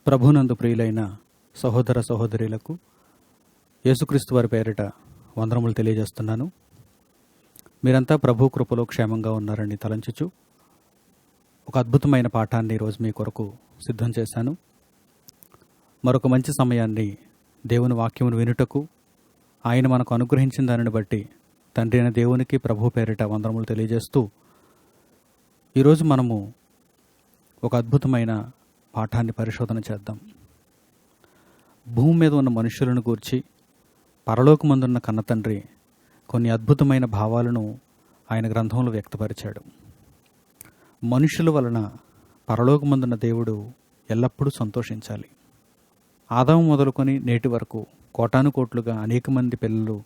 ప్రభునందు ప్రియులైన సహోదర సహోదరులకు యేసుక్రీస్తు వారి పేరిట వందనములు తెలియజేస్తున్నాను. మీరంతా ప్రభు కృపలో క్షేమంగా ఉన్నారని తలంచుచు ఒక అద్భుతమైన పాఠాన్ని ఈరోజు మీ కొరకు సిద్ధం చేశాను. మరొక మంచి సమయాన్ని దేవుని వాక్యమును వినుటకు ఆయన మనకు అనుగ్రహించిన దానిని బట్టి తండ్రి అయిన దేవునికి ప్రభు పేరిట వందనములు తెలియజేస్తూ ఈరోజు మనము ఒక అద్భుతమైన పాఠాన్ని పరిశోధన చేద్దాం. భూమి మీద ఉన్న మనుషులను గూర్చి పరలోకమందున్న కన్నతండ్రి కొన్ని అద్భుతమైన భావాలను ఆయన గ్రంథంలో వ్యక్తపరిచాడు. మనుషుల వలన పరలోకమందున్న దేవుడు ఎల్లప్పుడూ సంతోషించాలి. ఆదాము మొదలుకొని నేటి వరకు కోటానుకోట్లుగా అనేక మంది పిల్లలు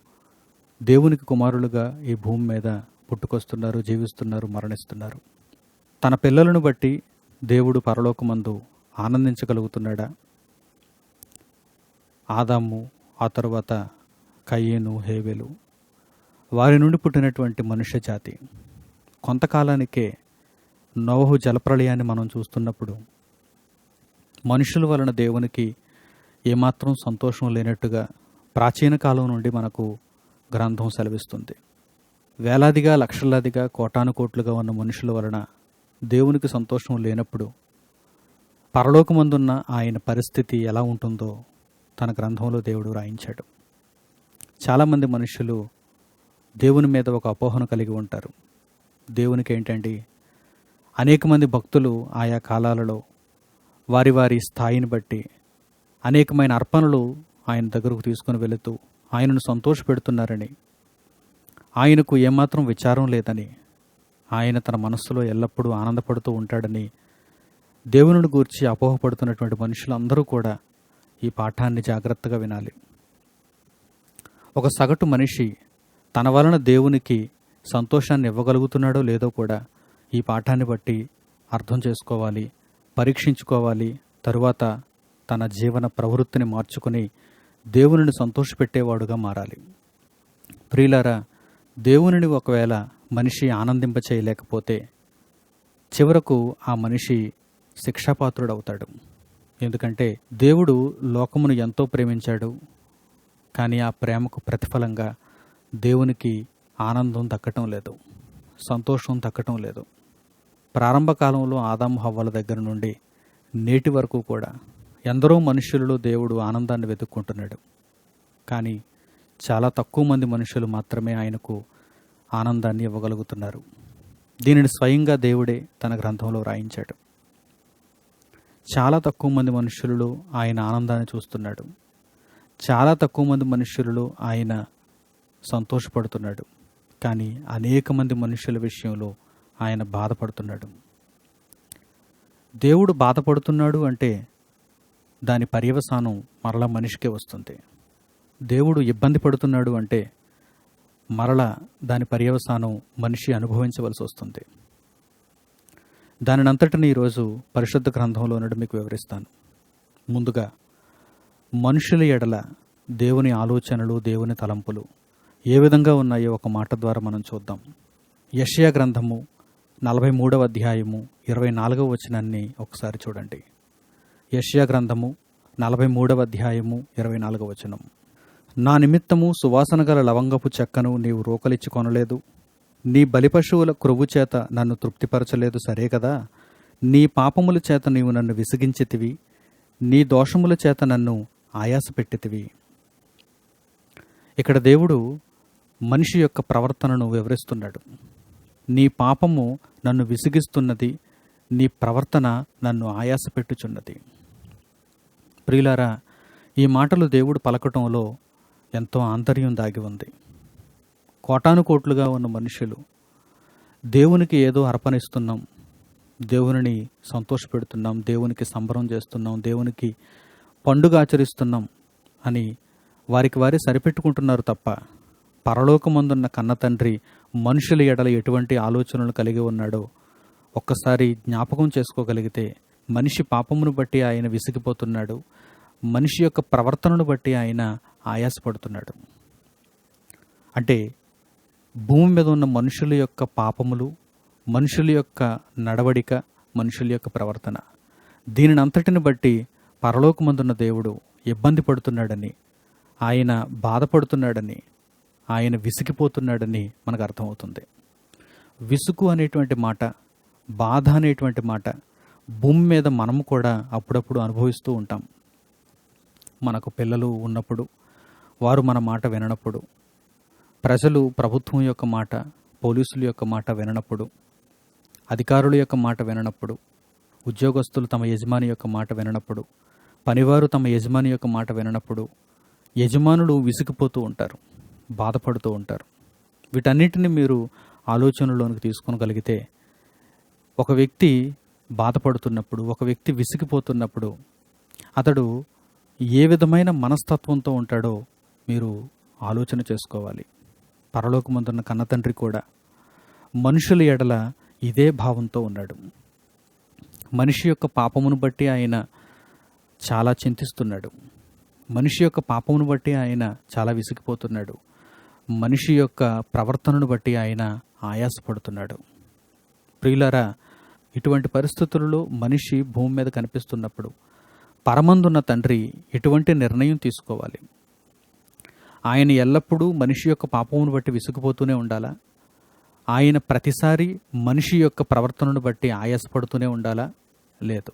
దేవునికి కుమారులుగా ఈ భూమి మీద పుట్టుకొస్తున్నారు, జీవిస్తున్నారు, మరణిస్తున్నారు. తన పిల్లలను బట్టి దేవుడు పరలోకమందు ఆనందించగలుగుతున్నాడా? ఆదాము, ఆ తరువాత కయ్యేను, హేబెలు, వారి నుండి పుట్టినటువంటి మనుష్య జాతి కొంతకాలానికే నోవహు జలప్రళయాన్ని మనం చూస్తున్నప్పుడు మనుషుల వలన దేవునికి ఏమాత్రం సంతోషం లేనట్టుగా ప్రాచీన కాలం నుండి మనకు గ్రంథం సెలవిస్తుంది. వేలాదిగా, లక్షలాదిగా, కోటానుకోట్లుగా ఉన్న మనుషుల వలన దేవునికి సంతోషం లేనప్పుడు పరలోకమందున్న ఆయన పరిస్థితి ఎలా ఉంటుందో తన గ్రంథంలో దేవుడు రాయించాడు. చాలామంది మనుషులు దేవుని మీద ఒక అపోహను కలిగి ఉంటారు. దేవునికి ఏంటండి, అనేక మంది భక్తులు ఆయా కాలాలలో వారి వారి స్థాయిని బట్టి అనేకమైన అర్పణలు ఆయన దగ్గరకు తీసుకుని వెళుతూ ఆయనను సంతోషపెడుతున్నారని, ఆయనకు ఏమాత్రం విచారం లేదని, ఆయన తన మనస్సులో ఎల్లప్పుడూ ఆనందపడుతూ ఉంటాడని దేవుని గూర్చి అపోహపడుతున్నటువంటి మనుషులందరూ కూడా ఈ పాఠాన్ని జాగ్రత్తగా వినాలి. ఒక సగటు మనిషి తన వలన దేవునికి సంతోషాన్ని ఇవ్వగలుగుతున్నాడో లేదో కూడా ఈ పాఠాన్ని బట్టి అర్థం చేసుకోవాలి, పరీక్షించుకోవాలి. తరువాత తన జీవన ప్రవృత్తిని మార్చుకొని దేవునిని సంతోషపెట్టేవాడుగా మారాలి. ప్రియులారా, దేవునిని ఒకవేళ మనిషి ఆనందింపచేయలేకపోతే చివరకు ఆ మనిషి శిక్షాపాత్రుడవుతాడు. ఎందుకంటే దేవుడు లోకమును ఎంతో ప్రేమించాడు, కానీ ఆ ప్రేమకు ప్రతిఫలంగా దేవునికి ఆనందం దక్కటం లేదు, సంతోషం దక్కటం లేదు. ప్రారంభ కాలంలో ఆదాము హవ్వల దగ్గర నుండి నేటి వరకు కూడా ఎందరో మనుషులలో దేవుడు ఆనందాన్ని వెతుక్కుంటున్నాడు. కానీ చాలా తక్కువ మంది మనుషులు మాత్రమే ఆయనకు ఆనందాన్ని ఇవ్వగలుగుతున్నారు. దీనిని స్వయంగా దేవుడే తన గ్రంథంలో రాయించాడు. చాలా తక్కువ మంది మనుషులలో ఆయన ఆనందాన్ని చూస్తున్నాడు. చాలా తక్కువ మంది మనుషులలో ఆయన సంతోషపడుతున్నాడు. కానీ అనేక మంది మనుషుల విషయంలో ఆయన బాధపడుతున్నాడు. దేవుడు బాధపడుతున్నాడు అంటే దాని పర్యవసానం మరలా మనిషికే వస్తుంది. దేవుడు ఇబ్బంది పడుతున్నాడు అంటే మరలా దాని పర్యవసానం మనిషి అనుభవించవలసి వస్తుంది. దానినంతటిని ఈరోజు పరిశుద్ధ గ్రంథంలో నుండి మీకు వివరిస్తాను. ముందుగా మనుషుల ఎడల దేవుని ఆలోచనలు, దేవుని తలంపులు ఏ విధంగా ఉన్నాయో ఒక మాట ద్వారా మనం చూద్దాం. యెషయా గ్రంథము 43వ అధ్యాయము 24వ వచనాన్ని ఒకసారి చూడండి. యెషయా గ్రంథము 43వ అధ్యాయము 24వ వచనం. నా నిమిత్తము సువాసన గల లవంగపు చెక్కను నీవు రోకలిచ్చి కొనలేదు, నీ బలిపశువుల క్రొవ్వు చేత నన్ను తృప్తిపరచలేదు, సరే కదా. నీ పాపముల చేత నీవు నన్ను విసిగించితివి, నీ దోషముల చేత నన్ను ఆయాసపెట్టితివి. ఇక్కడ దేవుడు మనిషి యొక్క ప్రవర్తనను వివరిస్తున్నాడు. నీ పాపము నన్ను విసిగిస్తున్నది, నీ ప్రవర్తన నన్ను ఆయాసపెట్టుచున్నది. ప్రియులారా, ఈ మాటలు దేవుడు పలకటంలో ఎంతో ఆంతర్యం దాగి ఉంది. కోటానుకోట్లుగా ఉన్న మనుషులు దేవునికి ఏదో అర్పణిస్తున్నాం, దేవునిని సంతోషపెడుతున్నాం, దేవునికి సంబరం చేస్తున్నాం, దేవునికి పండుగ ఆచరిస్తున్నాం అని వారికి వారే సరిపెట్టుకుంటున్నారు తప్ప పరలోకమందున్న కన్న తండ్రి మనుషుల ఎడల ఎటువంటి ఆలోచనలు కలిగి ఉన్నాడో ఒక్కసారి జ్ఞాపకం చేసుకోగలిగితే మనిషి పాపమును బట్టి ఆయన విసిగిపోతున్నాడు, మనిషి యొక్క ప్రవర్తనను బట్టి ఆయన ఆయాసపడుతున్నాడు. అంటే భూమి మీద ఉన్న మనుషుల యొక్క పాపములు, మనుషుల యొక్క నడవడిక, మనుషుల యొక్క ప్రవర్తన, దీనిని అంతటిని బట్టి పరలోకమందున్న దేవుడు ఇబ్బంది పడుతున్నాడని, ఆయన బాధపడుతున్నాడని, ఆయన విసిగిపోతున్నాడని మనకు అర్థమవుతుంది. విసుగు అనేటువంటి మాట, బాధ అనేటువంటి మాట భూమి మీద మనము కూడా అప్పుడప్పుడు అనుభవిస్తూ ఉంటాం. మనకు పిల్లలు ఉన్నప్పుడు, వారు మన మాట విననప్పుడు, ప్రజలు ప్రభుత్వం యొక్క మాట, పోలీసుల యొక్క మాట విననప్పుడు, అధికారుల యొక్క మాట విననప్పుడు, ఉద్యోగస్తులు తమ యజమాని యొక్క మాట విననప్పుడు, పనివారు తమ యజమాని యొక్క మాట విననప్పుడు యజమానులు విసిగిపోతూ ఉంటారు, బాధపడుతూ ఉంటారు. వీటన్నిటిని మీరు ఆలోచనలోనికి తీసుకోగలిగితే, ఒక వ్యక్తి బాధపడుతున్నప్పుడు, ఒక వ్యక్తి విసిగిపోతున్నప్పుడు అతడు ఏ విధమైన మనస్తత్వంతో ఉంటాడో మీరు ఆలోచన చేసుకోవాలి. పరలోకమందున్న కన్నతండ్రి కూడా మనుషుల ఎడల ఇదే భావంతో ఉన్నాడు. మనిషి యొక్క పాపమును బట్టి ఆయన చాలా చింతిస్తున్నాడు. మనిషి యొక్క పాపమును బట్టి ఆయన చాలా విసిగిపోతున్నాడు. మనిషి యొక్క ప్రవర్తనను బట్టి ఆయన ఆయాసపడుతున్నాడు. ప్రియులారా, ఇటువంటి పరిస్థితులలో మనిషి భూమి మీద కనిపిస్తున్నప్పుడు పరమందున్న తండ్రి ఎటువంటి నిర్ణయం తీసుకోవాలి? ఆయన ఎల్లప్పుడూ మనిషి యొక్క పాపమును బట్టి విసిగిపోతూనే ఉండాలా? ఆయన ప్రతిసారి మనిషి యొక్క ప్రవర్తనను బట్టి ఆయాసపడుతూనే ఉండాలా? లేదు.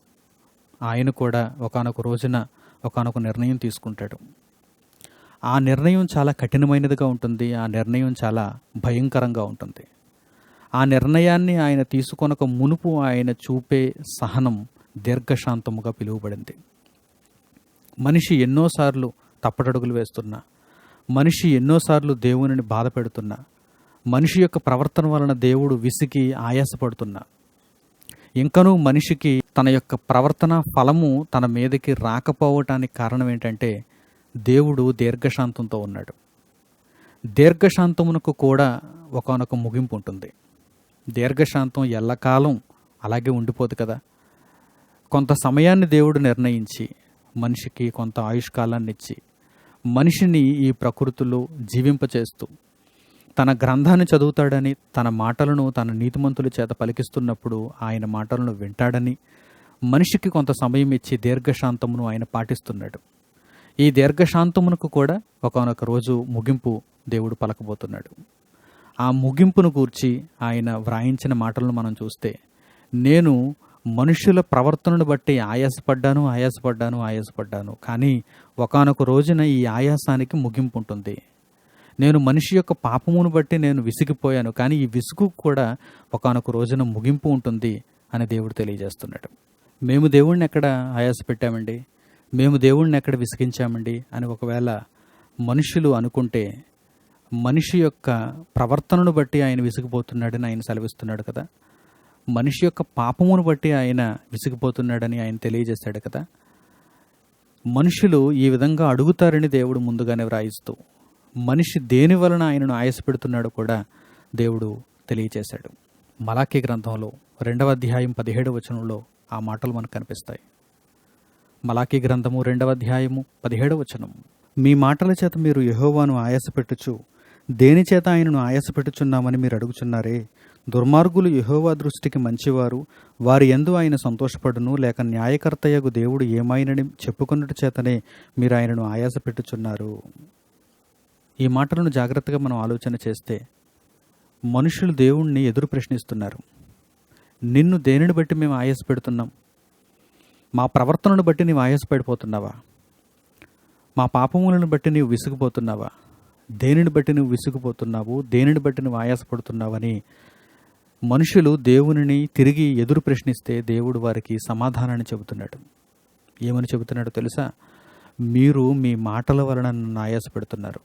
ఆయన కూడా ఒకానొక రోజున ఒకానొక నిర్ణయం తీసుకుంటాడు. ఆ నిర్ణయం చాలా కఠినమైనదిగా ఉంటుంది. ఆ నిర్ణయం చాలా భయంకరంగా ఉంటుంది. ఆ నిర్ణయాన్ని ఆయన తీసుకొనక మునుపు ఆయన చూపే సహనం దీర్ఘశాంతముగా పిలువబడింది. మనిషి ఎన్నోసార్లు తప్పటడుగులు వేస్తున్నా, మనిషి ఎన్నోసార్లు దేవునిని బాధ పెడుతున్నా, మనిషి యొక్క ప్రవర్తన వలన దేవుడు విసిగి ఆయాసపడుతున్నా, ఇంకనూ మనిషికి తన యొక్క ప్రవర్తన ఫలము తన మీదకి రాకపోవటానికి కారణం ఏంటంటే దేవుడు దీర్ఘశాంతంతో ఉన్నాడు. దీర్ఘశాంతమునకు కూడా ఒకానొక ముగింపు ఉంటుంది. దీర్ఘశాంతం ఎల్లకాలం అలాగే ఉండిపోదు కదా. కొంత సమయాన్ని దేవుడు నిర్ణయించి మనిషికి కొంత ఆయుష్కాలాన్ని ఇచ్చి మనిషిని ఈ ప్రకృతిలో జీవింపచేస్తూ తన గ్రంథాన్ని చదువుతాడని, తన మాటలను తన నీతిమంతుల చేత పలికిస్తున్నప్పుడు ఆయన మాటలను వింటాడని మనిషికి కొంత సమయం ఇచ్చి దీర్ఘశాంతమును ఆయన పాటిస్తున్నాడు. ఈ దీర్ఘశాంతమునకు కూడా ఒకానొక రోజు ముగింపు దేవుడు పలకబోతున్నాడు. ఆ ముగింపును గూర్చి ఆయన వ్రాయించిన మాటలను మనం చూస్తే, నేను మనుషుల ప్రవర్తనను బట్టి ఆయాసపడ్డాను, కానీ ఒకానొక రోజున ఈ ఆయాసానికి ముగింపు ఉంటుంది. నేను మనిషి యొక్క పాపమును బట్టి నేను విసిగిపోయాను, కానీ ఈ విసుగు కూడా ఒకానొక రోజున ముగింపు ఉంటుంది అని దేవుడు తెలియజేస్తున్నాడు. మేము దేవుణ్ణి ఎక్కడ ఆయాస పెట్టామండి, మేము దేవుణ్ణి ఎక్కడ విసిగించామండి అని ఒకవేళ మనుషులు అనుకుంటే, మనిషి యొక్క ప్రవర్తనను బట్టి ఆయన విసిగిపోతున్నాడని ఆయన సెలవిస్తున్నాడు కదా. మనిషి యొక్క పాపమును బట్టి ఆయన విసిగిపోతున్నాడని ఆయన తెలియజేశాడు కదా. మనుషులు ఈ విధంగా అడుగుతారని దేవుడు ముందుగానే వ్రాయిస్తూ, మనిషి దేని వలన ఆయనను ఆయాసపెడుతున్నాడో కూడా దేవుడు తెలియజేశాడు. మలాకీ గ్రంథంలో 2వ అధ్యాయం 17వ వచనంలో ఆ మాటలు మనకు కనిపిస్తాయి. మలాకీ గ్రంథము 2వ అధ్యాయము 17వ వచనం, మీ మాటల చేత మీరు యెహోవాను ఆయాసపెట్టుచు దేని చేత ఆయనను ఆయాసపెట్టుచున్నామని మీరు అడుగుచున్నారే. దుర్మార్గులు యెహోవా దృష్టికి మంచివారు, వారి యందు ఆయన సంతోషపడును, లేక న్యాయకర్తయగు దేవుడు ఏమైనని చెప్పుకొనుట చేతనే మీరు ఆయనను ఆయాసపెట్టుచున్నారు. ఈ మాటలను జాగ్రత్తగా మనం ఆలోచన చేస్తే, మనుషులు దేవుణ్ణి ఎదురు ప్రశ్నిస్తున్నారు. నిన్ను దేనిని బట్టి మేము ఆయాసపెడుతున్నాం? మా ప్రవర్తనను బట్టి నీవు ఆయాసపడిపోతున్నావా? మా పాపములను బట్టి నీవు విసిగిపోతున్నావా? దేనిని బట్టి నువ్వు విసిగిపోతున్నావు, దేనిని బట్టి నువ్వు ఆయాసపడుతున్నావని మనుషులు దేవునిని తిరిగి ఎదురు ప్రశ్నిస్తే దేవుడు వారికి సమాధానాన్ని చెబుతున్నాడు. ఏమని చెబుతున్నాడో తెలుసా? మీరు మీ మాటల వలన నన్ను ఆయాసపెడుతున్నారు.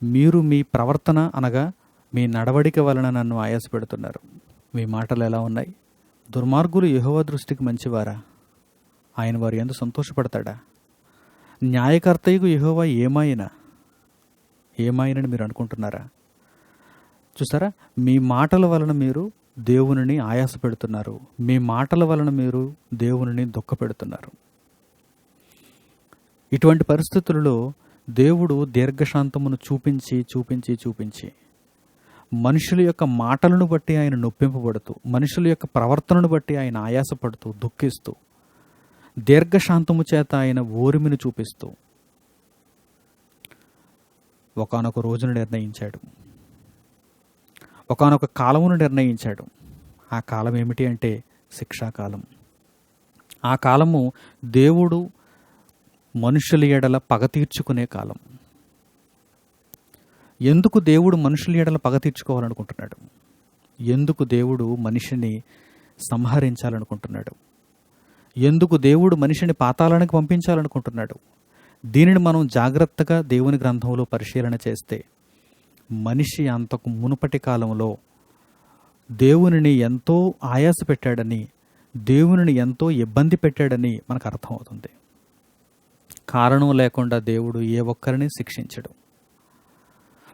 మీరు మీ ప్రవర్తన అనగా మీ నడవడిక వలన నన్ను ఆయాసపెడుతున్నారు. మీ మాటలు ఎలా ఉన్నాయి? దుర్మార్గులు యెహోవా దృష్టికి మంచివారా? ఆయన వారి యందు సంతోషపడతాడా? న్యాయకర్తయగు యెహోవా ఏమాయనని మీరు అనుకుంటున్నారా? చూసారా, మీ మాటల వలన మీరు దేవునిని ఆయాస పెడుతున్నారు. మీ మాటల వలన మీరు దేవునిని దుఃఖపెడుతున్నారు. ఇటువంటి పరిస్థితులలో దేవుడు దీర్ఘశాంతమును చూపించి మనుషుల యొక్క మాటలను బట్టి ఆయన నొప్పింపబడుతూ, మనుషుల యొక్క ప్రవర్తనను బట్టి ఆయన ఆయాసపడుతూ, దుఃఖిస్తూ, దీర్ఘశాంతము చేత ఆయన ఓర్మిని చూపిస్తూ ఒకానొక రోజును నిర్ణయించాడు, ఒకానొక కాలమును నిర్ణయించాడు. ఆ కాలం ఏమిటి అంటే శిక్షాకాలం. ఆ కాలము దేవుడు మనుషుల ఎడల పగ తీర్చుకునే కాలం. ఎందుకు దేవుడు మనుషుల ఎడల పగ తీర్చుకోవాలనుకుంటున్నాడు? ఎందుకు దేవుడు మనిషిని సంహరించాలనుకుంటున్నాడు? ఎందుకు దేవుడు మనిషిని పాతాళానికి పంపించాలనుకుంటున్నాడు? దీనిని మనం జాగ్రత్తగా దేవుని గ్రంథంలో పరిశీలన చేస్తే మనిషి అంతకు మునుపటి కాలంలో దేవునిని ఎంతో ఆయాస పెట్టాడని, దేవునిని ఎంతో ఇబ్బంది పెట్టాడని మనకు అర్థమవుతుంది. కారణం లేకుండా దేవుడు ఏ ఒక్కరిని శిక్షించడు.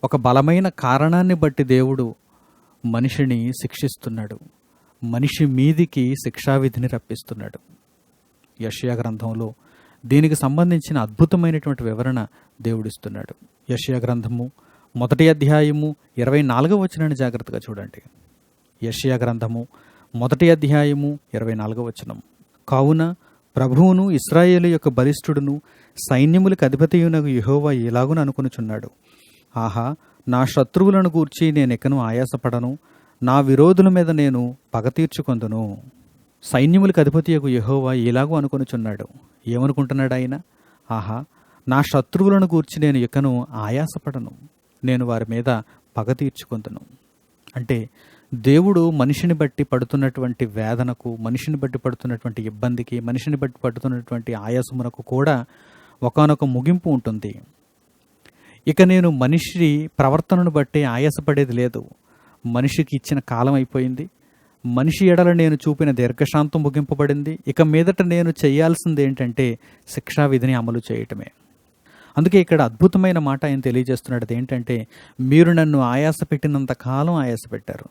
ఒక బలమైన కారణాన్ని బట్టి దేవుడు మనిషిని శిక్షిస్తున్నాడు, మనిషి మీదికి శిక్షావిధిని రప్పిస్తున్నాడు. యెషయా గ్రంథంలో దీనికి సంబంధించిన అద్భుతమైనటువంటి వివరణ దేవుడిస్తున్నాడు. యెషయా గ్రంథము 1వ అధ్యాయము 24వ వచనాన్ని జాగ్రత్తగా చూడండి. యెషయా గ్రంథము 1వ అధ్యాయము 24వ వచనం. కావున ప్రభువును ఇశ్రాయేలు యొక్క బలిష్ఠుడును సైన్యములకు అధిపతియునగు యెహోవా ఇలాగున అనుకొనుచున్నాడు, ఆహా, నా శత్రువులను గూర్చి నేనెకను ఆయాసపడను, నా విరోధుల మీద నేను పగ తీర్చుకొందును. సైన్యములకు అధిపతియగు యెహోవా ఇలాగూ అనుకొనుచున్నాడు. ఏమనుకుంటున్నాడు ఆయన? ఆహా, నా శత్రువులను గూర్చి నేను ఇకను ఆయాసపడను, నేను వారి మీద పగ తీర్చుకొందును. అంటే దేవుడు మనిషిని బట్టి పడుతున్నటువంటి వేదనకు, మనిషిని బట్టి పడుతున్నటువంటి ఇబ్బందికి, మనిషిని బట్టి పడుతున్నటువంటి ఆయాసమునకు కూడా ఒకానొక ముగింపు ఉంటుంది. ఇక నేను మనిషి ప్రవర్తనను బట్టి ఆయాసపడేది లేదు. మనిషికి ఇచ్చిన కాలం అయిపోయింది. మనిషి ఎడల నేను చూపిన దీర్ఘశాంతం ముగింపబడింది. ఇక మీదట నేను చేయాల్సింది ఏంటంటే శిక్షావిధిని అమలు చేయటమే. అందుకే ఇక్కడ అద్భుతమైన మాట ఆయన తెలియజేస్తున్నాడు. ఏంటంటే, మీరు నన్ను ఆయాస పెట్టినంత కాలం ఆయాస పెట్టారు,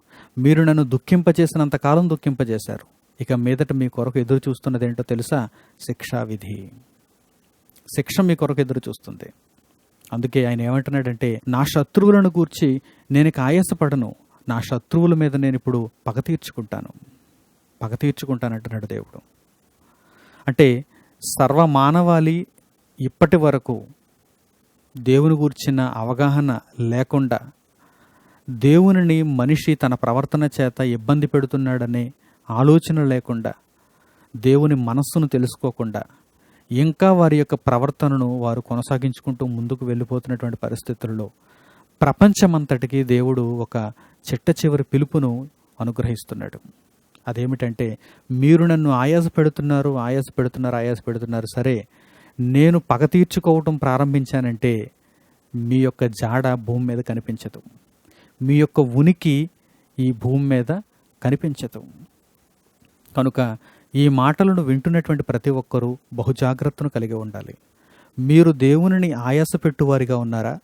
మీరు నన్ను దుఃఖింపజేసినంత కాలం దుఃఖింపజేశారు. ఇక మీదట మీ కొరకు ఎదురు చూస్తున్నది ఏంటో తెలుసా? శిక్షావిధి. శిక్ష మీ కొరకు ఎదురు చూస్తుంది. అందుకే ఆయన ఏమంటున్నాడంటే, నా శత్రువులను గూర్చి నేను ఇక ఆయాసపడను, నా శత్రువుల మీద నేను ఇప్పుడు పగ తీర్చుకుంటానంటున్నాడు దేవుడు. అంటే సర్వమానవాళి ఇప్పటి వరకు దేవుని గూర్చిన అవగాహన లేకుండా, దేవునిని మనిషి తన ప్రవర్తన చేత ఇబ్బంది పెడుతున్నాడనే ఆలోచన లేకుండా, దేవుని మనస్సును తెలుసుకోకుండా ఇంకా వారి యొక్క ప్రవర్తనను వారు కొనసాగించుకుంటూ ముందుకు వెళ్ళిపోతున్నటువంటి పరిస్థితుల్లో ప్రపంచమంతటికీ దేవుడు ఒక చిట్ట చివరి పిలుపును అనుగ్రహిస్తున్నాడు. అదేమిటంటే, మీరు నన్ను ఆయాస పెడుతున్నారు, సరే, నేను పగ తీర్చుకోవటం ప్రారంభించానంటే మీ యొక్క జాడ భూమి మీద కనిపించదు, మీ యొక్క ఉనికి ఈ భూమి మీద కనిపించదు. కనుక ఈ మాటలను వింటున్నటువంటి ప్రతి ఒక్కరూ బహుజాగ్రత్తను కలిగి ఉండాలి. మీరు దేవునిని ఆయాస పెట్టువారిగా ఉన్నారా?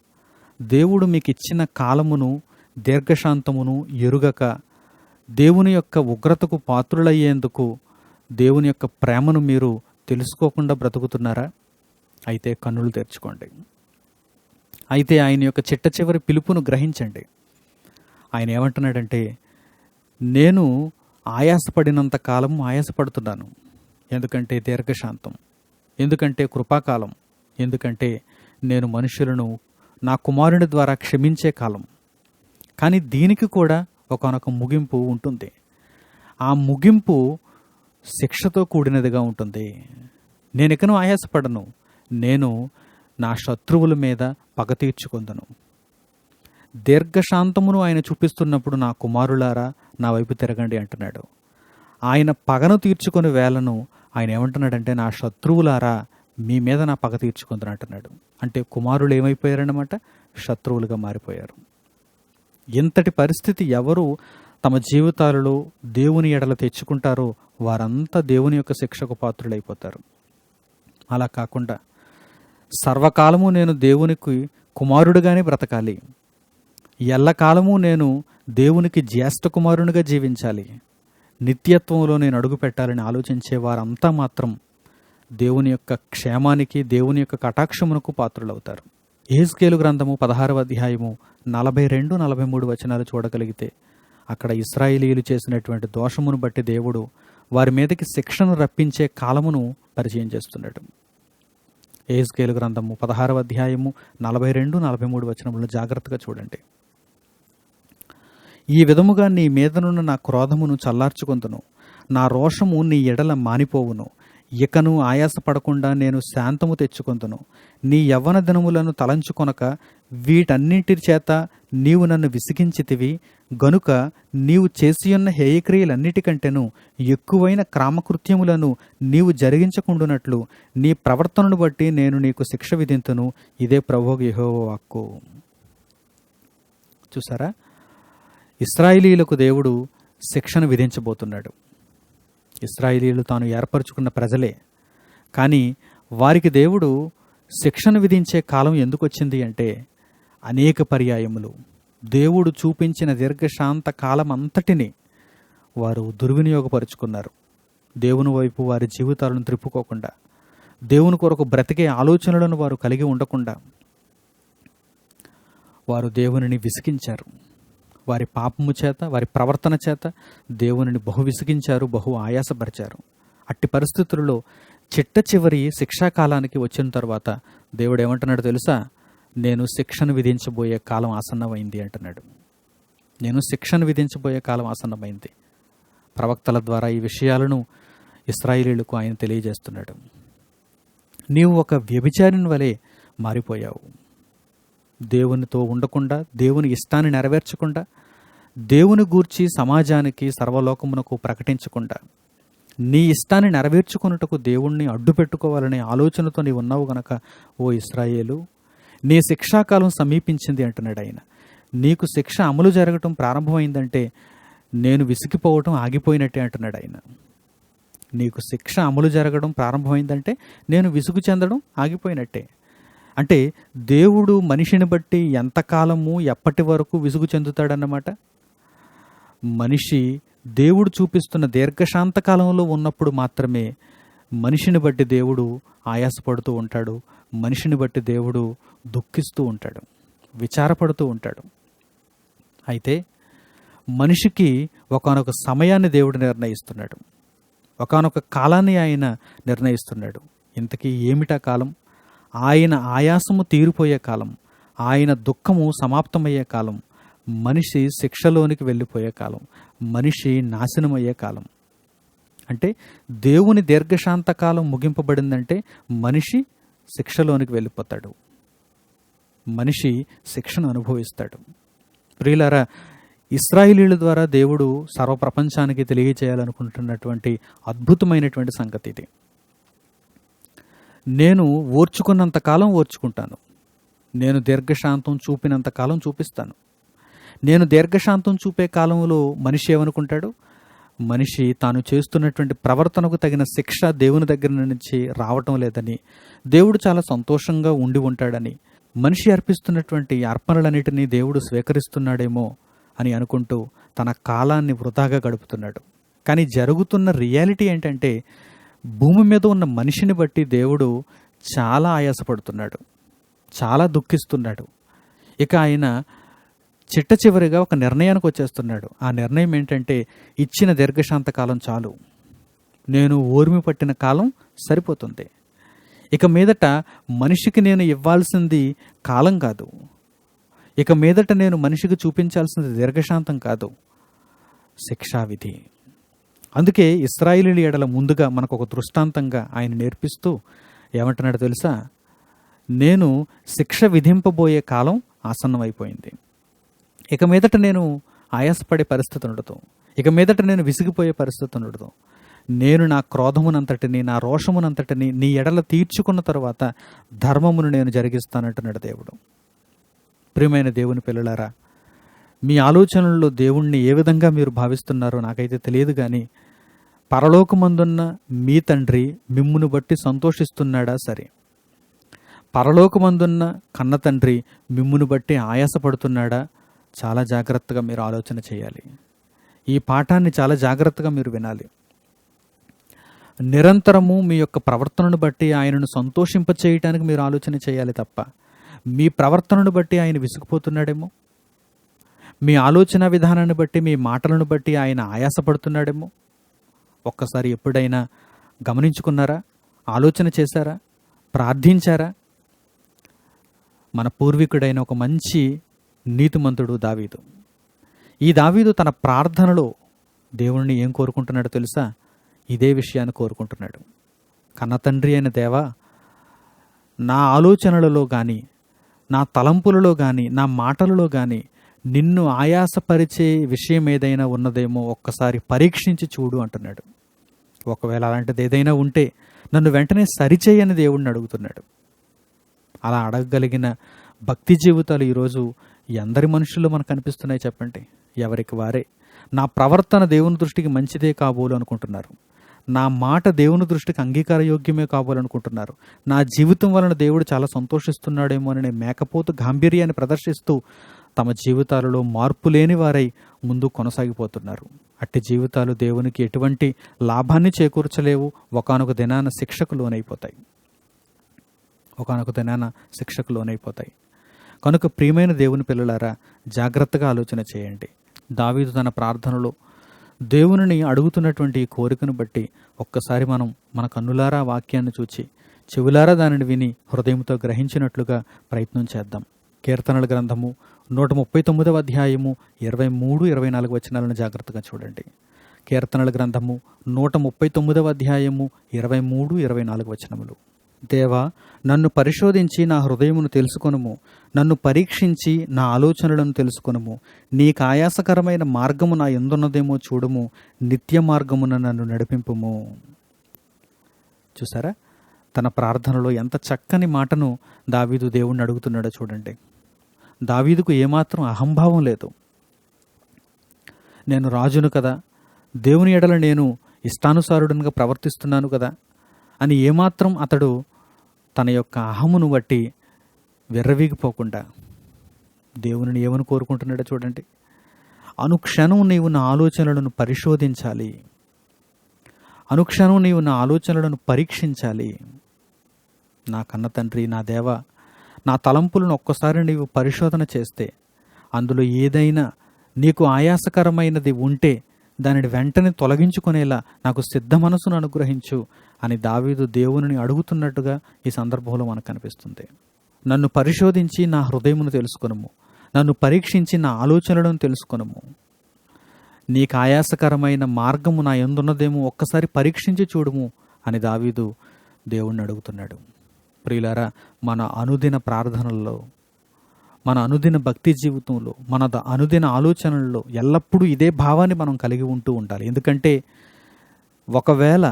దేవుడు మీకు ఇచ్చిన కాలమును, దీర్ఘశాంతమును ఎరుగక దేవుని యొక్క ఉగ్రతకు పాత్రులయ్యేందుకు దేవుని యొక్క ప్రేమను మీరు తెలుసుకోకుండా బ్రతుకుతున్నారా? అయితే కన్నులు తెరుచుకోండి. అయితే ఆయన యొక్క చిట్ట చివరి పిలుపును గ్రహించండి. ఆయన ఏమంటున్నాడంటే, నేను ఆయాసపడినంత కాలం ఆయాసపడుతున్నాను. ఎందుకంటే దీర్ఘశాంతం, ఎందుకంటే కృపాకాలం, ఎందుకంటే నేను మనుషులను నా కుమారుని ద్వారా క్షమించే కాలం. కానీ దీనికి కూడా ఒకానొక ముగింపు ఉంటుంది. ఆ ముగింపు శిక్షతో కూడినదిగా ఉంటుంది. నేను ఇకను ఆయాసపడను, నేను నా శత్రువుల మీద పగ తీర్చుకొందును. దీర్ఘశాంతమును ఆయన చూపిస్తున్నప్పుడు, నా కుమారులారా నా వైపు తిరగండి అంటున్నాడు. ఆయన పగను తీర్చుకుని వేళను ఆయన ఏమంటున్నాడంటే, నా శత్రువులారా మీ మీద నా పగ తీర్చుకుందని అంటున్నాడు. అంటే కుమారులు ఏమైపోయారన్నమాట? శత్రువులుగా మారిపోయారు. ఇంతటి పరిస్థితి ఎవరు తమ జీవితాలలో దేవుని ఎడల తెచ్చుకుంటారో వారంతా దేవుని యొక్క శిక్షకు పాత్రులైపోతారు. అలా కాకుండా సర్వకాలము నేను దేవునికి కుమారుడుగానే బ్రతకాలి, ఎల్లకాలము నేను దేవునికి జ్యేష్ఠ కుమారునిగా జీవించాలి, నిత్యత్వంలో నేను అడుగు పెట్టాలని ఆలోచించే వారంతా మాత్రం దేవుని యొక్క క్షేమానికి, దేవుని యొక్క కటాక్షమునకు పాత్రులవుతారు. యెహెజ్కేలు గ్రంథము 16వ అధ్యాయము 42-43 వచనాలు చూడగలిగితే, అక్కడ ఇశ్రాయేలీయులు చేసినటువంటి దోషమును బట్టి దేవుడు వారి మీదకి శిక్షను రప్పించే కాలమును పరిచయం చేస్తున్నాడు. యెహెజ్కేలు గ్రంథము 16వ అధ్యాయము 42-43 వచనములను జాగ్రత్తగా చూడండి. ఈ విధముగా నీ మీదనున్న నా క్రోధమును చల్లార్చుకొందును, నా రోషము నీ ఎడల మానిపోవును. ఇకను ఆయాసపడకుండా నేను శాంతము తెచ్చుకొందును. నీ యవ్వన దినములను తలంచుకొనక వీటన్నింటి చేత నీవు నన్ను విసిగించితివి గనుక నీవు చేసియున్న హేయక్రియలన్నిటికంటేను ఎక్కువైన క్రామకృత్యములను నీవు జరిగించకుండునట్లు నీ ప్రవర్తనను బట్టి నేను నీకు శిక్ష విధింతును. ఇదే ప్రభువు యెహోవా వాక్కు. చూసారా, ఇశ్రాయేలీయులకు దేవుడు శిక్షను విధించబోతున్నాడు. ఇశ్రాయేలీయులు తాను ఏర్పరచుకున్న ప్రజలే, కానీ వారికి దేవుడు శిక్షను విధించే కాలం ఎందుకు వచ్చింది అంటే, అనేక పర్యాయములు దేవుడు చూపించిన దీర్ఘశాంత కాలం అంతటిని వారు దుర్వినియోగపరుచుకున్నారు. దేవుని వైపు వారి జీవితాలను త్రిప్పుకోకుండా, దేవుని కొరకు బ్రతికే ఆలోచనలను వారు కలిగి ఉండకుండా వారు దేవునిని విసిగించారు. వారి పాపము చేత, వారి ప్రవర్తన చేత దేవునిని బహు విసిగించారు, బహు ఆయాసపరిచారు. అట్టి పరిస్థితులలో చిట్ట చివరి శిక్షాకాలానికి వచ్చిన తర్వాత దేవుడు ఏమంటున్నాడు తెలుసా? నేను శిక్షను విధించబోయే కాలం ఆసన్నమైంది అంటున్నాడు. నేను శిక్షను విధించబోయే కాలం ఆసన్నమైంది. ప్రవక్తల ద్వారా ఈ విషయాలను ఇశ్రాయేలీయులకు ఆయన తెలియజేస్తున్నాడు. నీవు ఒక వ్యభిచారిని వలె మారిపోయావు. దేవునితో ఉండకుండా, దేవుని ఇష్టాన్ని నెరవేర్చకుండా, దేవుని గూర్చి సమాజానికి సర్వలోకమునకు ప్రకటించకుండా, నీ ఇష్టాన్ని నెరవేర్చుకున్నట్టుకు దేవుణ్ణి అడ్డు పెట్టుకోవాలనే ఆలోచనతో నీవు ఉన్నావు గనక ఓ ఇశ్రాయేలు, నీ శిక్షాకాలం సమీపించింది అంటున్నాడు ఆయన. నీకు శిక్ష అమలు జరగటం ప్రారంభమైందంటే నేను విసిగిపోవటం ఆగిపోయినట్టే అంటున్నాడు ఆయన. నీకు శిక్ష అమలు జరగడం ప్రారంభమైందంటే నేను విసుగు చెందడం ఆగిపోయినట్టే. అంటే దేవుడు మనిషిని బట్టి ఎంతకాలము ఎప్పటి వరకు విసుగు చెందుతాడన్నమాట. మనిషి దేవుడు చూపిస్తున్న దీర్ఘశాంత కాలంలో ఉన్నప్పుడు మాత్రమే మనిషిని బట్టి దేవుడు ఆయాసపడుతూ ఉంటాడు, మనిషిని బట్టి దేవుడు దుఃఖిస్తూ ఉంటాడు, విచారపడుతూ ఉంటాడు. అయితే మనిషికి ఒకానొక సమయాన్ని దేవుడు నిర్ణయిస్తున్నాడు, ఒకానొక కాలాన్ని ఆయన నిర్ణయిస్తున్నాడు. ఇంతకీ ఏమిటా కాలం? ఆయన ఆయాసము తీరిపోయే కాలం, ఆయన దుఃఖము సమాప్తమయ్యే కాలం, మనిషి శిక్షలోనికి వెళ్ళిపోయే కాలం, మనిషి నాశనమయ్యే కాలం. అంటే దేవుని దీర్ఘశాంత కాలం ముగింపబడిందంటే మనిషి శిక్షలోనికి వెళ్ళిపోతాడు, మనిషి శిక్షను అనుభవిస్తాడు. ప్రియులారా, ఇశ్రాయేలీయుల ద్వారా దేవుడు సర్వప్రపంచానికి తెలియజేయాలనుకుంటున్నటువంటి అద్భుతమైనటువంటి సంగతి ఇది. నేను ఓర్చుకున్నంతకాలం ఓర్చుకుంటాను, నేను దీర్ఘశాంతం చూపినంతకాలం చూపిస్తాను. నేను దీర్ఘశాంతం చూపే కాలంలో మనిషి ఏమనుకుంటాడు? మనిషి తాను చేస్తున్నటువంటి ప్రవర్తనకు తగిన శిక్ష దేవుని దగ్గర నుంచి రావటం లేదని, దేవుడు చాలా సంతోషంగా ఉండి ఉంటాడని, మనిషి అర్పిస్తున్నటువంటి అర్పణలన్నిటినీ దేవుడు స్వీకరిస్తున్నాడేమో అని అనుకుంటూ తన కాలాన్ని వృధాగా గడుపుతున్నాడు. కానీ జరుగుతున్న రియాలిటీ ఏంటంటే, భూమి మీద ఉన్న మనిషిని బట్టి దేవుడు చాలా ఆయాసపడుతున్నాడు, చాలా దుఃఖిస్తున్నాడు. ఇక ఆయన చిట్ట చివరిగా ఒక నిర్ణయానికి వచ్చేస్తున్నాడు. ఆ నిర్ణయం ఏంటంటే, ఇచ్చిన దీర్ఘశాంత కాలం చాలు, నేను ఓర్మి పట్టిన కాలం సరిపోతుంది. ఇక మీదట మనిషికి నేను ఇవ్వాల్సింది కాలం కాదు, ఇక మీదట నేను మనిషికి చూపించాల్సింది దీర్ఘశాంతం కాదు, శిక్షావిధి. అందుకే ఇశ్రాయేలీయుల ఎడల ముందుగా మనకు ఒక దృష్టాంతంగా ఆయన నేర్పిస్తూ ఏమంటున్నాడు తెలుసా? నేను శిక్ష విధింపబోయే కాలం ఆసన్నమైపోయింది. ఇక మీదట నేను ఆయాసపడే పరిస్థితి ఉండదు, ఇక మీదట నేను విసిగిపోయే పరిస్థితి ఉండదు. నేను నా క్రోధమునంతటిని, నా రోషమునంతటిని నీ ఎడల తీర్చుకున్న తర్వాత ధర్మమును నేను జరిగిస్తానంటున్నాడు దేవుడు. ప్రియమైన దేవుని పిల్లలారా, మీ ఆలోచనల్లో దేవుణ్ణి ఏ విధంగా మీరు భావిస్తున్నారో నాకైతే తెలియదు, కానీ పరలోకమందున్న మీ తండ్రి మిమ్మును బట్టి సంతోషిస్తున్నాడా? సరే, పరలోకమందున్న కన్న తండ్రి మిమ్మును బట్టి ఆయాసపడుతున్నాడా? చాలా జాగ్రత్తగా మీరు ఆలోచన చేయాలి. ఈ పాఠాన్ని చాలా జాగ్రత్తగా మీరు వినాలి. నిరంతరము మీ యొక్క ప్రవర్తనను బట్టి ఆయనను సంతోషింప చేయటానికి మీరు ఆలోచన చేయాలి తప్ప, మీ ప్రవర్తనను బట్టి ఆయన విసుగుపోతున్నాడేమో, మీ ఆలోచన విధానాన్ని బట్టి, మీ మాటలను బట్టి ఆయన ఆయాసపడుతున్నాడేమో, ఒక్కసారి ఎప్పుడైనా గమనించుకున్నారా? ఆలోచన చేశారా? ప్రార్థించారా? మన పూర్వీకుడైన ఒక మంచి నీతిమంతుడు దావీదు. ఈ దావీదు తన ప్రార్థనలో దేవుణ్ణి ఏం కోరుకుంటున్నాడో తెలుసా? ఇదే విషయాన్ని కోరుకుంటున్నాడు. కన్న తండ్రి అయిన దేవా, నా ఆలోచనలలో కానీ, నా తలంపులలో కానీ, నా మాటలలో కానీ నిన్ను ఆయాసపరిచే విషయం ఏదైనా ఉన్నదేమో ఒక్కసారి పరీక్షించి చూడు అంటున్నాడు. ఒకవేళ అలాంటిది ఏదైనా ఉంటే నన్ను వెంటనే సరిచేయని దేవుడిని అడుగుతున్నాడు. అలా అడగగలిగిన భక్తి జీవితాలు ఈరోజు ఎందరి మనుషుల్లో మనకు కనిపిస్తున్నాయి చెప్పండి? ఎవరికి వారే నా ప్రవర్తన దేవుని దృష్టికి మంచిదే కాబోలు అనుకుంటున్నారు. నా మాట దేవుని దృష్టికి అంగీకారయోగ్యమే కాబోలనుకుంటున్నారు. నా జీవితం వలన దేవుడు చాలా సంతోషిస్తున్నాడేమో అనే మేకపోతు గాంభీర్యాన్ని ప్రదర్శిస్తూ తమ జీవితాలలో మార్పు లేని వారై ముందు కొనసాగిపోతున్నారు. అట్టి జీవితాలు దేవునికి ఎటువంటి లాభాన్ని చేకూర్చలేవు. ఒకానొక దినాన శిక్షకు లోనైపోతాయి. కనుక ప్రియమైన దేవుని పిల్లలారా, జాగ్రత్తగా ఆలోచన చేయండి. దావీదు తన ప్రార్థనలో దేవునిని అడుగుతున్నటువంటి ఈ కోరికను బట్టి ఒక్కసారి మనం మన కన్నులారా వాక్యాన్ని చూచి చెవులారా దానిని విని హృదయంతో గ్రహించినట్లుగా ప్రయత్నం చేద్దాం. కీర్తనల గ్రంథము 139వ అధ్యాయము 23-24 వచనాలను జాగ్రత్తగా చూడండి. కీర్తనల గ్రంథము 139వ అధ్యాయము 23-24 వచనములు. దేవా, నన్ను పరిశోధించి నా హృదయమును తెలుసుకొనుము, నన్ను పరీక్షించి నా ఆలోచనలను తెలుసుకొనుము. నీకు ఆయాసకరమైన మార్గము నా యందున్నదేమో చూడుము, నిత్య మార్గమున నన్ను నడిపింపుము. చూసారా, తన ప్రార్థనలో ఎంత చక్కని మాటను దావీదు దేవుణ్ణి అడుగుతున్నాడో చూడండి. దావీదుకు ఏమాత్రం అహంభావం లేదు. నేను రాజును కదా, దేవుని ఎడల నేను ఇష్టానుసారుడునిగా ప్రవర్తిస్తున్నాను కదా అని ఏమాత్రం అతడు తన యొక్క అహమును బట్టి విర్రవీగిపోకుండా దేవుని ఏమని కోరుకుంటున్నాడో చూడండి. అనుక్షణం నీవు నా ఆలోచనలను పరిశోధించాలి, అనుక్షణం నీవు నా ఆలోచనలను పరీక్షించాలి. నా కన్న తండ్రి, నా దేవ, నా తలంపులను ఒక్కసారి నీవు పరిశోధన చేస్తే అందులో ఏదైనా నీకు ఆయాసకరమైనది ఉంటే దానిని వెంటనే తొలగించుకునేలా నాకు సిద్ధ మనసును అనుగ్రహించు అని దావీదు దేవునిని అడుగుతున్నట్టుగా ఈ సందర్భంలో మనకు కనిపిస్తుంది. నన్ను పరిశోధించి నా హృదయమును తెలుసుకొనుము, నన్ను పరీక్షించి నా ఆలోచనలను తెలుసుకొనుము. నీకు ఆయాసకరమైన మార్గము నా యందున్నదేమో ఒక్కసారి పరీక్షించి చూడుము అని దావీదు దేవుణ్ణి అడుగుతున్నాడు. ప్రియులారా, మన అనుదిన ప్రార్థనల్లో, మన అనుదిన భక్తి జీవితంలో, మన అనుదిన ఆలోచనల్లో ఎల్లప్పుడూ ఇదే భావాన్ని మనం కలిగి ఉండాలి. ఎందుకంటే ఒకవేళ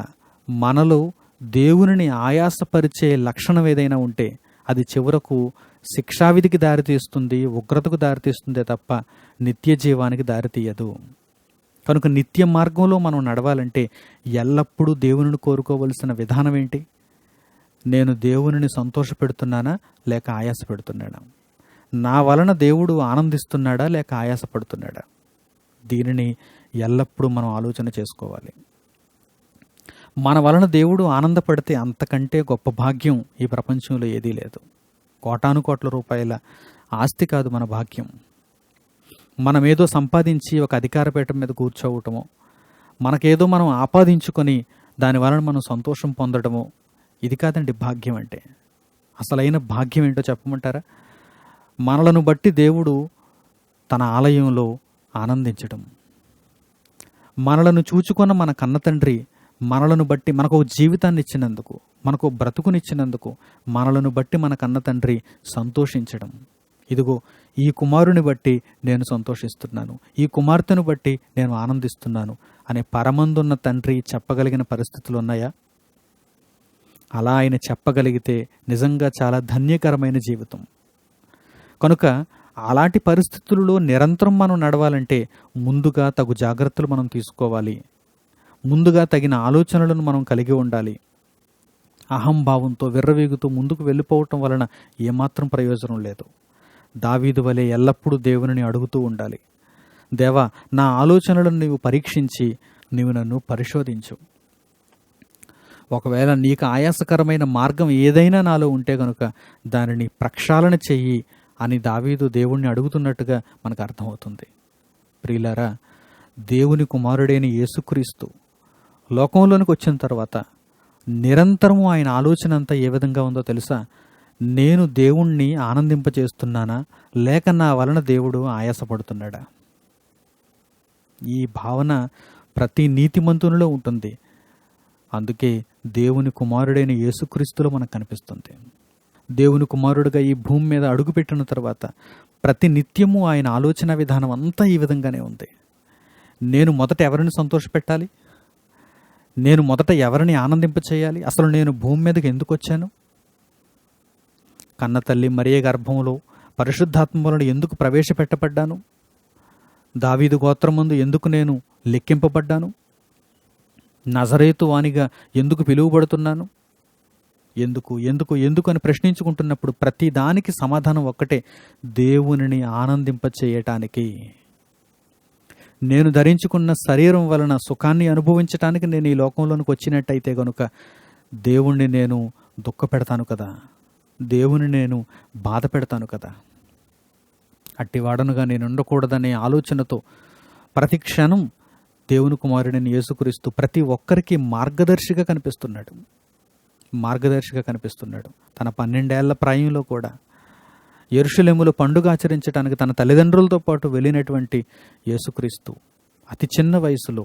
మనలో దేవునిని ఆయాసపరిచే లక్షణం ఏదైనా ఉంటే అది చివరకు శిక్షావిధికి దారితీస్తుంది, ఉగ్రతకు దారితీస్తుందే తప్ప నిత్య జీవానికి దారితీయదు. కనుక నిత్య మార్గంలో మనం నడవాలంటే ఎల్లప్పుడూ దేవునిని కోరుకోవలసిన విధానం ఏంటి? నేను దేవునిని సంతోషపెడుతున్నానా లేక ఆయాసపెడుతున్నానా? నా వలన దేవుడు ఆనందిస్తున్నాడా లేక ఆయాసపడుతున్నాడా? దీనిని ఎల్లప్పుడూ మనం ఆలోచన చేసుకోవాలి. మన వలన దేవుడు ఆనందపడితే అంతకంటే గొప్ప భాగ్యం ఈ ప్రపంచంలో ఏదీ లేదు. కోటాను కోట్ల రూపాయల ఆస్తి కాదు మన భాగ్యం. మనమేదో సంపాదించి ఒక అధికారపీఠం మీద కూర్చోవటమో, మనకేదో మనం ఆపాదించుకొని దాని వలన మనం సంతోషం పొందడమో, ఇది కాదండి భాగ్యం అంటే. అసలైన భాగ్యం ఏంటో చెప్పమంటారా? మనలను బట్టి దేవుడు తన ఆలయంలో ఆనందించడం, మనలను చూచుకున్న మన కన్న తండ్రి మనలను బట్టి మనకు జీవితాన్ని ఇచ్చినందుకు, మనకు బ్రతుకునిచ్చినందుకు మనలను బట్టి మన కన్న తండ్రి సంతోషించడం. ఇదిగో ఈ కుమారుని బట్టి నేను సంతోషిస్తున్నాను, ఈ కుమార్తెను బట్టి నేను ఆనందిస్తున్నాను అనే పరమందున్న తండ్రి చెప్పగలిగిన పరిస్థితులు ఉన్నాయా? అలా ఆయన చెప్పగలిగితే నిజంగా చాలా ధన్యకరమైన జీవితం. కనుక అలాంటి పరిస్థితులలో నిరంతరం మనం నడవాలంటే ముందుగా తగు జాగ్రత్తలు మనం తీసుకోవాలి. ముందుగా తగిన ఆలోచనలను మనం కలిగి ఉండాలి. అహంభావంతో విర్రవీగుతూ ముందుకు వెళ్ళిపోవటం వలన ఏమాత్రం ప్రయోజనం లేదు. దావీదు వలె ఎల్లప్పుడూ దేవునిని అడుగుతూ ఉండాలి. దేవా, నా ఆలోచనలను నీవు పరీక్షించి నీవు నన్ను పరిశోధించు. ఒకవేళ నీకు ఆయాసకరమైన మార్గం ఏదైనా నాలో ఉంటే కనుక దానిని ప్రక్షాళన చెయ్యి అని దావీదు దేవుణ్ణి అడుగుతున్నట్టుగా మనకు అర్థమవుతుంది. ప్రియులారా, దేవుని కుమారుడైన యేసుక్రీస్తు లోకంలోనికి వచ్చిన తర్వాత నిరంతరము ఆయన ఆలోచన అంతా ఏ విధంగా ఉందో తెలుసా? నేను దేవుణ్ణి ఆనందింపచేస్తున్నానా, లేక నా వలన దేవుడు ఆయాసపడుతున్నాడా? ఈ భావన ప్రతి నీతిమంతునిలో ఉంటుంది. అందుకే దేవుని కుమారుడైన యేసుక్రీస్తులో మనకు కనిపిస్తుంది. దేవుని కుమారుడుగా ఈ భూమి మీద అడుగుపెట్టిన తర్వాత ప్రతి నిత్యము ఆయన ఆలోచన విధానం అంతా ఈ విధంగానే ఉంది. నేను మొదట ఎవరిని సంతోషపెట్టాలి? నేను మొదట ఎవరిని ఆనందింపచేయాలి? అసలు నేను భూమి మీదకి ఎందుకు వచ్చాను? కన్న తల్లి మరియ గర్భంలో పరిశుద్ధాత్మ వలన ఎందుకు ప్రవేశపెట్టబడ్డాను? దావీదు గోత్రమందు ఎందుకు నేను లెక్కింపబడ్డాను? నజరేతు వానిగా ఎందుకు పిలువబడుతున్నాను? ఎందుకు ఎందుకు ఎందుకు అని ప్రశ్నించుకుంటున్నప్పుడు ప్రతి దానికి సమాధానం ఒక్కటే, దేవునిని ఆనందింపచేయటానికి. నేను ధరించుకున్న శరీరం వలన సుఖాన్ని అనుభవించటానికి నేను ఈ లోకంలోనికి వచ్చినట్టయితే గనుక దేవుణ్ణి నేను దుఃఖ పెడతాను కదా, దేవుని నేను బాధ పెడతాను కదా. అట్టివాడనుగా నేను ఉండకూడదనే ఆలోచనతో ప్రతి క్షణం దేవుని కుమారుడిని యేసుక్రీస్తు ప్రతి ఒక్కరికి మార్గదర్శిగా కనిపిస్తున్నాడు. తన 12 ఏళ్ల ప్రాయంలో కూడా యెరూషలేములో పండుగ ఆచరించడానికి తన తల్లిదండ్రులతో పాటు వెళ్ళినటువంటి యేసుక్రీస్తు అతి చిన్న వయసులో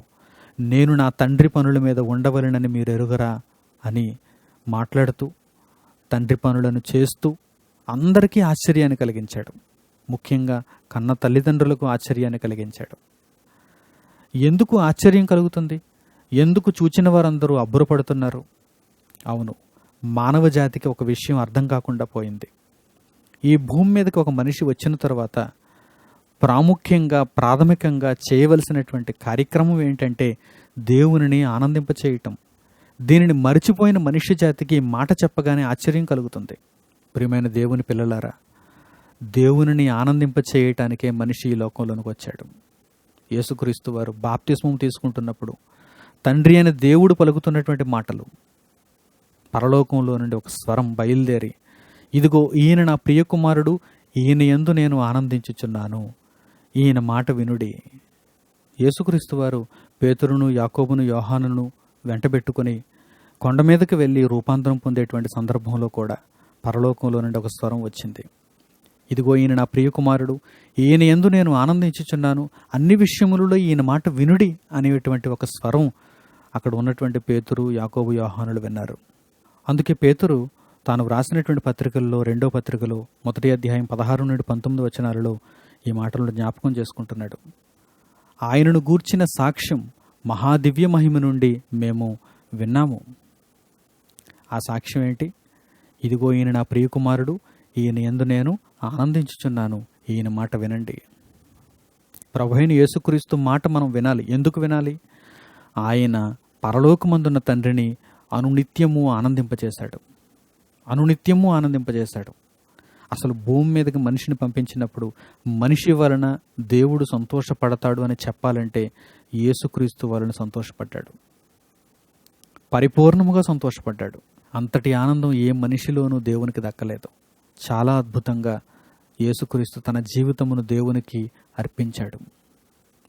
నేను నా తండ్రి పనుల మీద ఉండవలెనని మీరు ఎరుగరా అని మాట్లాడుతూ తండ్రి పనులను చేస్తూ అందరికీ ఆశ్చర్యాన్ని కలిగించాడు. ముఖ్యంగా కన్న తల్లిదండ్రులకు ఆశ్చర్యాన్ని కలిగించాడు. ఎందుకు ఆశ్చర్యం కలుగుతుంది? ఎందుకు చూచిన వారందరూ అబ్బురపడుతున్నారు? అవును, మానవ జాతికి ఒక విషయం అర్థం కాకుండా పోయింది. ఈ భూమి మీదకి ఒక మనిషి వచ్చిన తర్వాత ప్రాథమికంగా చేయవలసినటువంటి కార్యక్రమం ఏంటంటే దేవునిని ఆనందింపచేయటం. దీనిని మరిచిపోయిన మనిషి జాతికి మాట చెప్పగానే ఆశ్చర్యం కలుగుతుంది. ప్రియమైన దేవుని పిల్లలారా, దేవునిని ఆనందింపచేయటానికే మనిషి ఈ లోకంలోనికి వచ్చాడు. యేసుక్రీస్తు వారు బాప్తిస్మం తీసుకుంటున్నప్పుడు తండ్రి అయిన దేవుడు పలుకుతున్నటువంటి మాటలు, పరలోకంలో నుండి ఒక స్వరం బయలుదేరి, ఇదిగో ఈయన నా ప్రియకుమారుడు, ఈయన యందు నేను ఆనందించుచున్నాను, ఈయన మాట వినుడి. యేసుక్రీస్తు వారు పేతురును, యాకోబును, యోహానును వెంటబెట్టుకొని కొండ మీదకి వెళ్ళి రూపాంతరం పొందేటువంటి సందర్భంలో కూడా పరలోకంలో నుండి ఒక స్వరం వచ్చింది. ఇదిగో ఈయన నా ప్రియకుమారుడు, ఈయన యందు నేను ఆనందించుచున్నాను, అన్ని విషయములలో ఈయన మాట వినుడి అనేటువంటి ఒక స్వరం అక్కడ ఉన్నటువంటి పేతురు, యాకోబు, యోహానులు విన్నారు. అందుకే పేతురు తాను వ్రాసినటువంటి పత్రికల్లో 2వ పత్రికలో 1వ అధ్యాయం 16 నుండి 19 వచనాలలో ఈ మాటలను జ్ఞాపకం చేసుకుంటున్నాడు. ఆయనను గూర్చిన సాక్ష్యం మహాదివ్య మహిమ నుండి మేము విన్నాము. ఆ సాక్ష్యం ఏంటి? ఇదిగో ఈయన నా ప్రియకుమారుడు, ఈయన యందు నేను ఆనందించుచున్నాను, ఈయన మాట వినండి. ప్రభువైన యేసుక్రీస్తు మాట మనం వినాలి. ఎందుకు వినాలి? ఆయన పరలోకమందున్న తండ్రిని అనునిత్యము ఆనందింపజేశాడు. అసలు భూమి మీదకి మనిషిని పంపించినప్పుడు మనిషి వలన దేవుడు సంతోషపడతాడు అని చెప్పాలంటే యేసుక్రీస్తు వలన సంతోషపడ్డాడు, పరిపూర్ణముగా సంతోషపడ్డాడు. అంతటి ఆనందం ఏ మనిషిలోనూ దేవునికి దక్కలేదు. చాలా అద్భుతంగా యేసుక్రీస్తు తన జీవితమును దేవునికి అర్పించాడు.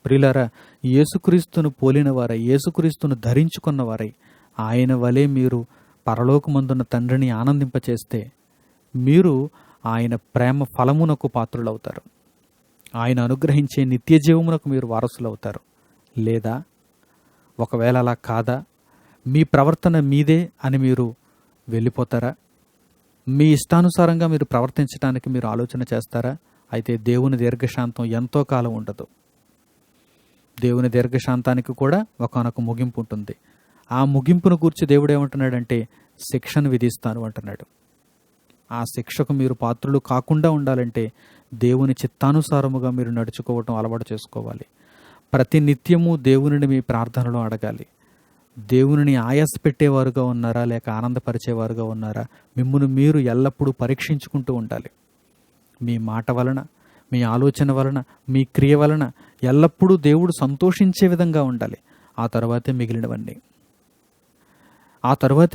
ప్రియులారా, యేసుక్రీస్తును పోలిన వారై, యేసుక్రీస్తును ధరించుకున్న వారై ఆయన వలె మీరు పరలోకమందున్న తండ్రిని ఆనందింపచేస్తే మీరు ఆయన ప్రేమ ఫలమునకు పాత్రులవుతారు. ఆయన అనుగ్రహించే నిత్య జీవమునకు మీరు వారసులవుతారు. లేదా ఒకవేళ అలా కాదా, మీ ప్రవర్తన మీదే అని మీరు వెళ్ళిపోతారా? మీ ఇష్టానుసారంగా మీరు ప్రవర్తించడానికి మీరు ఆలోచన చేస్తారా? అయితే దేవుని దీర్ఘశాంతం ఎంతో కాలం ఉండదు. దేవుని దీర్ఘశాంతానికి కూడా ఒకానొక ముగింపు ఉంటుంది. ఆ ముగింపును గూర్చి దేవుడు ఏమంటున్నాడంటే శిక్షను విధిస్తాను అంటున్నాడు. ఆ శిక్షకు మీరు పాత్రులు కాకుండా ఉండాలంటే దేవుని చిత్తానుసారముగా మీరు నడుచుకోవటం అలవాటు చేసుకోవాలి. ప్రతి నిత్యము దేవునిని మీ ప్రార్థనలో అడగాలి. దేవునిని ఆయాస పెట్టేవారుగా ఉన్నారా, లేక ఆనందపరిచేవారుగా ఉన్నారా? మిమ్మును మీరు ఎల్లప్పుడూ పరీక్షించుకుంటూ ఉండాలి. మీ మాట వలన, మీ ఆలోచన వలన, మీ క్రియ వలన ఎల్లప్పుడూ దేవుడు సంతోషించే విధంగా ఉండాలి. ఆ తర్వాతే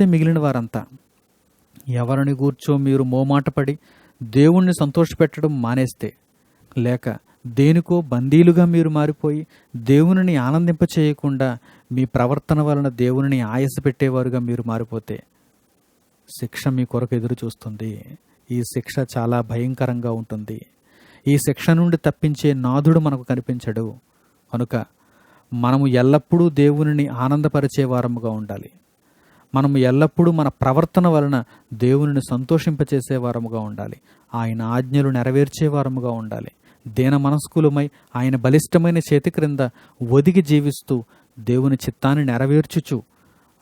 మిగిలిన వారంతా. ఎవరిని గూర్చో మీరు మోమాటపడి దేవుణ్ణి సంతోషపెట్టడం మానేస్తే, లేక దేనికో బందీలుగా మీరు మారిపోయి దేవునిని ఆనందింపచేయకుండా మీ ప్రవర్తన వలన దేవునిని ఆయాస పెట్టేవారుగా మీరు మారిపోతే శిక్ష మీ కొరకు ఎదురు చూస్తుంది. ఈ శిక్ష చాలా భయంకరంగా ఉంటుంది. ఈ శిక్ష నుండి తప్పించే నాథుడు మనకు కనిపించడు. కనుక మనము ఎల్లప్పుడూ దేవునిని ఆనందపరిచే వారముగా ఉండాలి. మనము ఎల్లప్పుడూ మన ప్రవర్తన వలన దేవునిని సంతోషింపచేసే వారముగా ఉండాలి. ఆయన ఆజ్ఞలు నెరవేర్చే వారముగా ఉండాలి. దీన మనస్కులమై ఆయన బలిష్టమైన చేతి క్రింద ఒదిగి జీవిస్తూ దేవుని చిత్తాన్ని నెరవేర్చుచు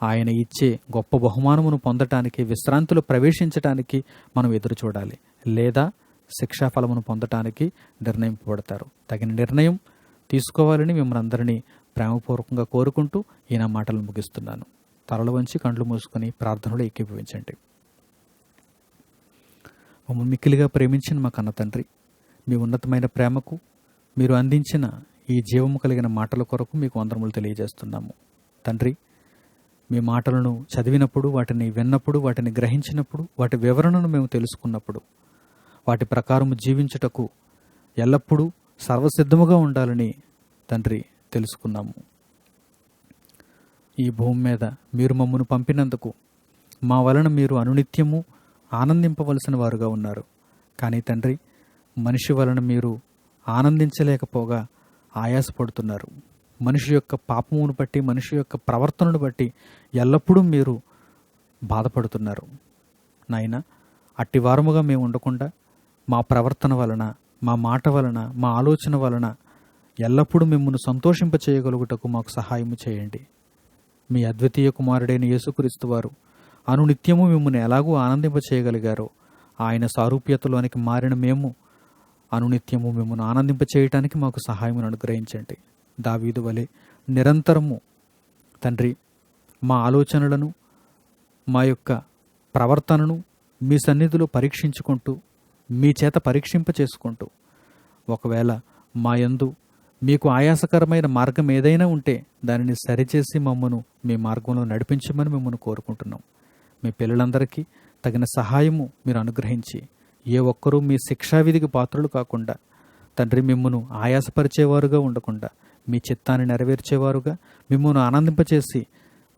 ఆయన ఇచ్చే గొప్ప బహుమానమును పొందటానికి, విశ్రాంతిలో ప్రవేశించటానికి మనం ఎదురు చూడాలి. లేదా శిక్షాఫలమును పొందటానికి నిర్ణయింపబడతారు. తగిన నిర్ణయం తీసుకోవాలని మిమ్మల్ని అందరినీ ప్రేమపూర్వకంగా కోరుకుంటూ ఈయన మాటలు ముగిస్తున్నాను. తలలు వంచి కండ్లు మూసుకొని ప్రార్థనలో ఏకీభవించండి. మమ్మల్ని మిక్కిలిగా ప్రేమించిన మా కన్న తండ్రి, మీ ఉన్నతమైన ప్రేమకు, మీరు అందించిన ఈ జీవము కలిగిన మాటల కొరకు మీకు వందనములు తెలియజేస్తున్నాము. తండ్రి, మీ మాటలను చదివినప్పుడు, వాటిని విన్నప్పుడు, వాటిని గ్రహించినప్పుడు, వాటి వివరణను మేము తెలుసుకున్నప్పుడు, వాటి ప్రకారము జీవించుటకు ఎల్లప్పుడూ సర్వసిద్ధముగా ఉండాలని తండ్రి తెలుసుకున్నాము. ఈ భూమి మీద మీరు మమ్మను పంపినందుకు మా వలన మీరు అనునిత్యము ఆనందింపవలసిన వారుగా ఉన్నారు. కానీ తండ్రి, మనిషి వలన మీరు ఆనందించలేకపోగా ఆయాసపడుతున్నారు. మనిషి యొక్క పాపమును బట్టి, మనిషి యొక్క ప్రవర్తనను బట్టి ఎల్లప్పుడూ మీరు బాధపడుతున్నారు. నాయన, అట్టి వారముగా మేము ఉండకుండా మా ప్రవర్తన వలన, మా మాట వలన, మా ఆలోచన వలన ఎల్లప్పుడూ మిమ్మల్ని సంతోషింపచేయగలుగుటకు మాకు సహాయము చేయండి. మీ అద్వితీయ కుమారుడైన యేసుక్రీస్తు వారు అనునిత్యము మిమ్మల్ని ఎలాగూ ఆనందింపచేయగలిగారో, ఆయన సారూప్యతలోనికి మారిన మేము అనునిత్యము మిమ్మల్ని ఆనందింపచేయటానికి మాకు సహాయమును అనుగ్రహించండి. దావీదు వలె నిరంతరము తండ్రి మా ఆలోచనలను, మా యొక్క ప్రవర్తనను మీ సన్నిధిలో పరీక్షించుకుంటూ, మీ చేత పరీక్షింప చేసుకుంటూ, ఒకవేళ మా యందు మీకు ఆయాసకరమైన మార్గం ఏదైనా ఉంటే దానిని సరిచేసి మమ్మను మీ మార్గంలో నడిపించమని మిమ్మల్ని కోరుకుంటున్నాం. మీ పిల్లలందరికీ తగిన సహాయము మీరు అనుగ్రహించి, ఏ ఒక్కరూ మీ శిక్షావిధికి పాత్రలు కాకుండా తండ్రి మిమ్మను ఆయాసపరిచేవారుగా ఉండకుండా మీ చిత్తాన్ని నెరవేర్చేవారుగా, మిమ్మల్ని ఆనందింపచేసి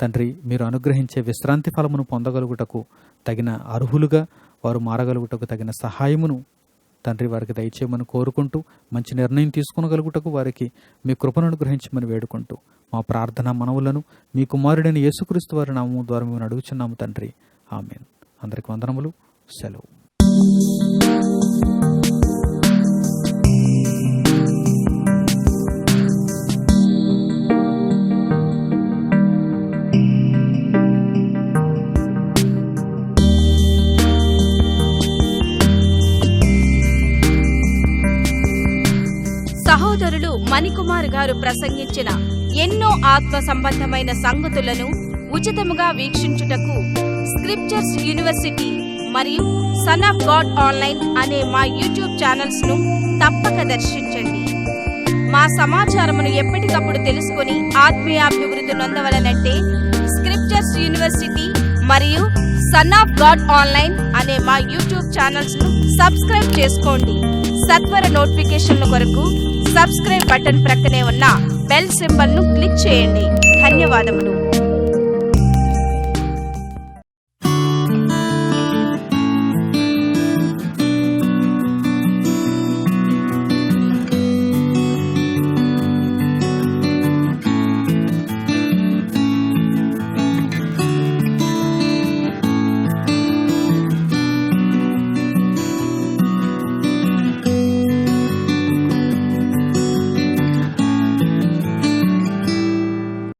తండ్రి మీరు అనుగ్రహించే విశ్రాంతి ఫలమును పొందగలుగుటకు తగిన అర్హులుగా వారు మారగలుగుటకు తగిన సహాయమును తండ్రి వారికి దయచేయమని కోరుకుంటూ, మంచి నిర్ణయం తీసుకునగలుగుటకు వారికి మీ కృపను అనుగ్రహించమని వేడుకుంటూ, మా ప్రార్థన మనవులను మీ కుమారుడైన యేసుక్రీస్తు వారి నామము ద్వారా మేము అడుగుచున్నాము తండ్రి. ఆమేన్. అందరికి వందనములు. సెలవు. సహోదరులు మణికుమార్ గారు ప్రసంగించిన ఎన్నో ఆత్మ సంబంధమైన సంగతులను ఉచితముగా వీక్షించుటకు స్క్రిప్చర్స్ యూనివర్సిటీ మరియు సన్ ఆఫ్ గాడ్ ఆన్లైన్ అనే మా యూట్యూబ్ ఛానల్స్ ను తప్పక దర్శించండి. మా సమాచారమును ఎప్పటికప్పుడు తెలుసుకుని ఆత్మీయాభివృద్ధి నొందవలనంటే స్క్రిప్చర్స్ యూనివర్సిటీ మరియు సన్ ఆఫ్ గాడ్ ఆన్లైన్ అనే మా యూట్యూబ్ ఛానల్స్ ను సబ్స్క్రైబ్ చేసుకోండి. సత్వర నోటిఫికేషన్ల కొరకు సబ్స్క్రైబ్ బటన్ ప్రక్కనే ఉన్న బెల్ సింబల్ ను క్లిక్ చేయండి. ధన్యవాదములు.